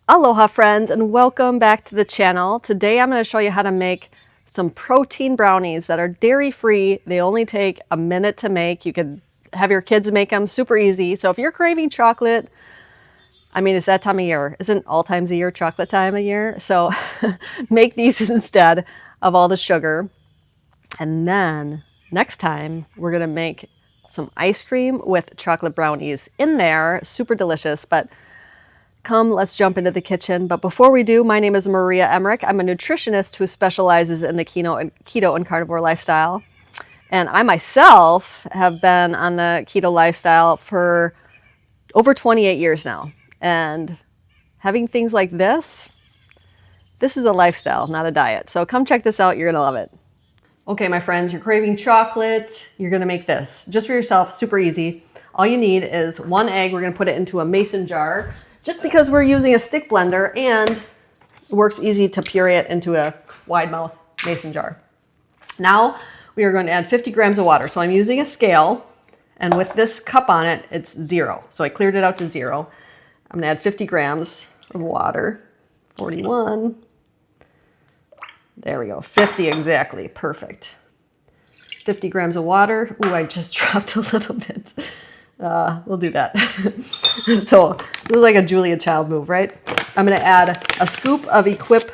Aloha friends, and welcome back to the channel. Today I'm going to show you how to make some protein brownies that are dairy free. They only take a minute to make. You could have your kids make them, super easy. So if you're craving chocolate, I mean, it's that time of year. Isn't all times of year chocolate time of year? So make these instead of all the sugar. And then next time we're going to make some ice cream with chocolate brownies in there. Super delicious, but come, let's jump into the kitchen. But before we do, my name is Maria Emmerich. I'm a nutritionist who specializes in the keto and carnivore lifestyle. And I myself have been on the keto lifestyle for over 28 years now. And having things like this is a lifestyle, not a diet. So come check this out. You're going to love it. Okay, my friends, you're craving chocolate. You're going to make this just for yourself. Super easy. All you need is one egg. We're going to put it into a mason jar, just because we're using a stick blender and it works easy to puree it into a wide mouth mason jar. Now we are going to add 50 grams of water. So I'm using a scale, and with this cup on it, it's 0. So I cleared it out to 0. I'm going to add 50 grams of water. 41. There we go. 50 exactly. Perfect. 50 grams of water. Ooh, I just dropped a little bit. We'll do that. So this is like a Julia Child move, right? I'm going to add a scoop of Equip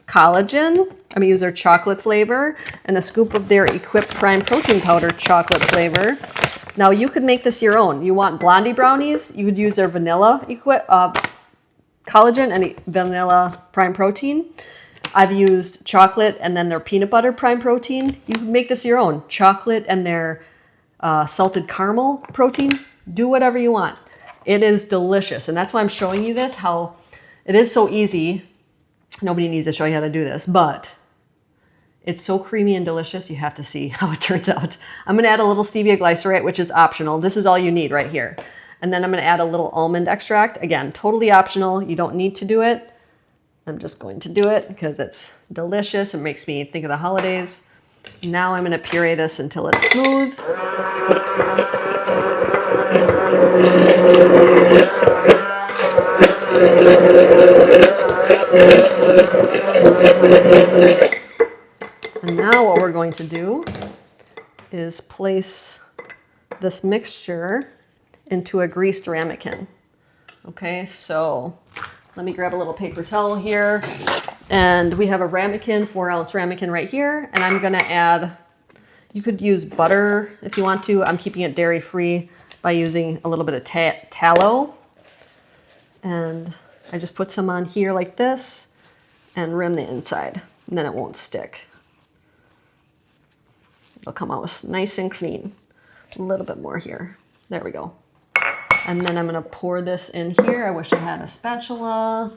collagen. I'm going to use their chocolate flavor, and a scoop of their Equip prime protein powder chocolate flavor. Now you could make this your own. You want blondie brownies, you could use their vanilla Equip collagen and vanilla prime protein. I've used chocolate and then their peanut butter prime protein. You can make this your own. Chocolate and their salted caramel protein. Do whatever you want. It is delicious, and that's why I'm showing you this, how it is so easy. Nobody needs to show you how to do this, but it's so creamy and delicious. You have to see how it turns out. I'm going to add a little stevia glycerate, which is optional. This is all you need right here. And then I'm going to add a little almond extract. Again, totally optional. You don't need to do it. I'm just going to do it because it's delicious. It makes me think of the holidays. Now I'm going to puree this until it's smooth. And now what we're going to do is place this mixture into a greased ramekin. Okay, so let me grab a little paper towel here. And we have a ramekin, 4-ounce ramekin right here. And I'm going to add, you could use butter if you want to. I'm keeping it dairy free by using a little bit of tallow. And I just put some on here like this and rim the inside. And then it won't stick. It'll come out nice and clean. A little bit more here. There we go. And then I'm going to pour this in here. I wish I had a spatula.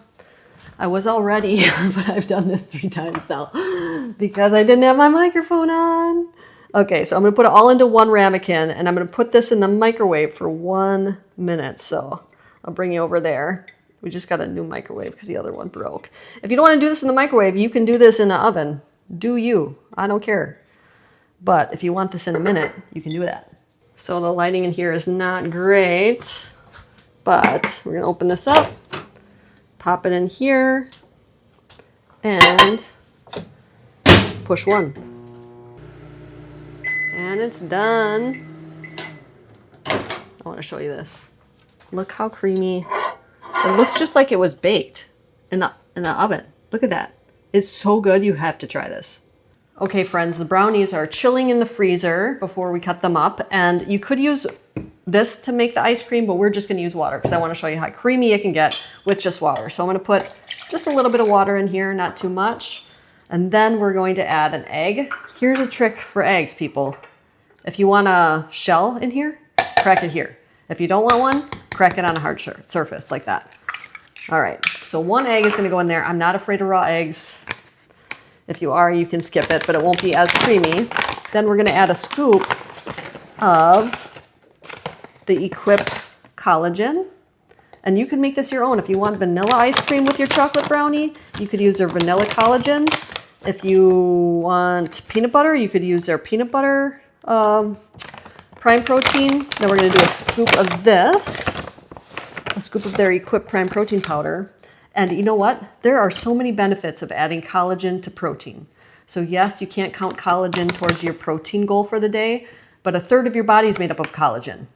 I was all ready, but I've done this 3 times now because I didn't have my microphone on. Okay, so I'm going to put it all into one ramekin, and I'm going to put this in the microwave for 1 minute. So I'll bring you over there. We just got a new microwave because the other one broke. If you don't want to do this in the microwave, you can do this in the oven. Do you. I don't care. But if you want this in a minute, you can do that. So the lighting in here is not great, but we're going to open this up. Pop it in here and push 1. And it's done. I want to show you this. Look how creamy. It looks just like it was baked in the oven. Look at that. It's so good. You have to try this. Okay, friends, the brownies are chilling in the freezer before we cut them up. And you could use this to make the ice cream, but we're just going to use water because I want to show you how creamy it can get with just water. So I'm going to put just a little bit of water in here, not too much. And then we're going to add an egg. Here's a trick for eggs, people. If you want a shell in here, crack it here. If you don't want one, crack it on a hard surface like that. All right, so 1 egg is going to go in there. I'm not afraid of raw eggs. If you are, you can skip it, but it won't be as creamy. Then we're going to add a scoop of the Equip collagen. And you can make this your own. If you want vanilla ice cream with your chocolate brownie, you could use their vanilla collagen. If you want peanut butter, you could use their peanut butter prime protein. Then we're going to do a scoop of this, a scoop of their Equip prime protein powder. And you know what? There are so many benefits of adding collagen to protein. So yes, you can't count collagen towards your protein goal for the day, but a third of your body is made up of collagen.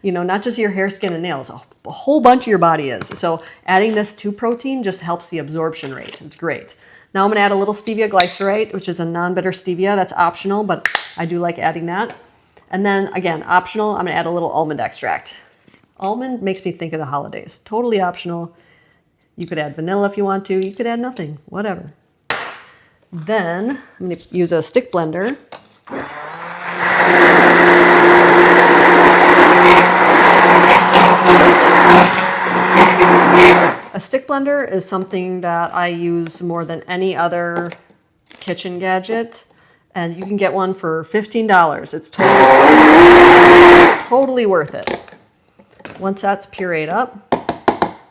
Not just your hair, skin, and nails, a whole bunch of your body is. So adding this to protein just helps the absorption rate. It's great. Now I'm gonna add a little stevia glycerate, which is a non-bitter stevia. That's optional, but I do like adding that. And then again, optional, I'm gonna add a little almond extract. Almond makes me think of the holidays. Totally optional. You could add vanilla if you want to. You could add nothing, whatever. Then I'm going to use a stick blender. A stick blender is something that I use more than any other kitchen gadget. And you can get one for $15. It's totally worth it. Once that's pureed up,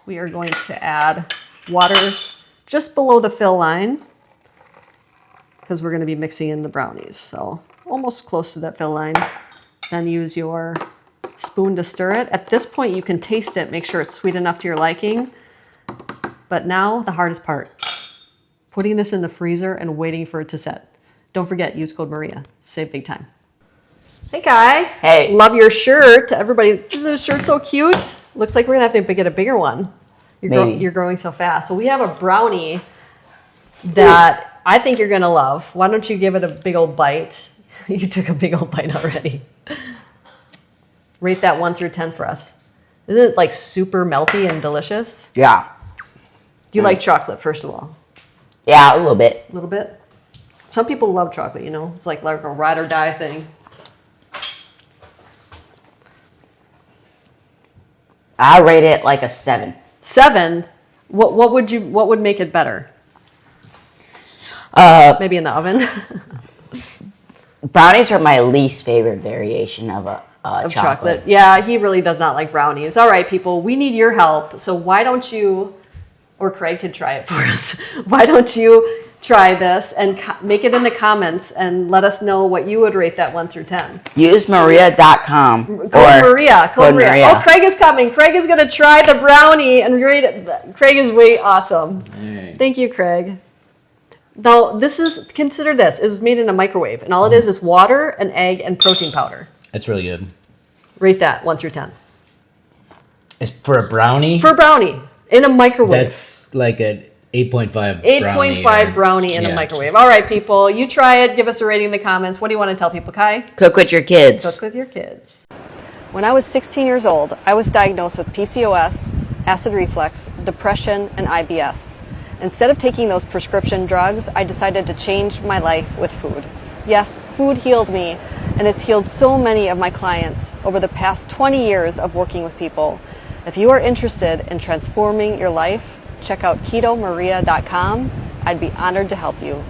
we are going to add water just below the fill line because we're going to be mixing in the brownies. So almost close to that fill line. Then use your spoon to stir it. At this point, you can taste it, make sure it's sweet enough to your liking. But now the hardest part, putting this in the freezer and waiting for it to set. Don't forget, use code Maria. Save big time. Hey, Kai. Hey. Love your shirt. Everybody, isn't this shirt so cute? Looks like we're going to have to get a bigger one. You're growing so fast. So we have a brownie that I think you're going to love. Why don't you give it a big old bite? You took a big old bite already. Rate that 1 through 10 for us. Isn't it like super melty and delicious? Yeah. Do you like chocolate, first of all? Yeah, a little bit. A little bit? Some people love chocolate, you know? It's like a ride or die thing. I rate it like a 7. 7? What would make it better? Maybe in the oven? Brownies are my least favorite variation of chocolate. Yeah, he really does not like brownies. All right, people, we need your help. So why don't you, or Craig could try it for us. Why don't you try this and make it in the comments and let us know what you would rate that 1 through 10. Use Maria.com. Code Maria. Oh, Craig is coming. Craig is going to try the brownie and rate it. Craig is way awesome. Right. Thank you, Craig. Now, consider this. It was made in a microwave, and all it is water, an egg, and protein powder. That's really good. Rate that 1 through 10. It's for a brownie? For a brownie in a microwave. That's like an 8.5 8.5 brownie in a microwave. All right, people. You try it. Give us a rating in the comments. What do you want to tell people, Kai? Cook with your kids. Cook with your kids. When I was 16 years old, I was diagnosed with PCOS, acid reflux, depression, and IBS. Instead of taking those prescription drugs, I decided to change my life with food. Yes, food healed me, and it's healed so many of my clients over the past 20 years of working with people. If you are interested in transforming your life, check out KetoMaria.com. I'd be honored to help you.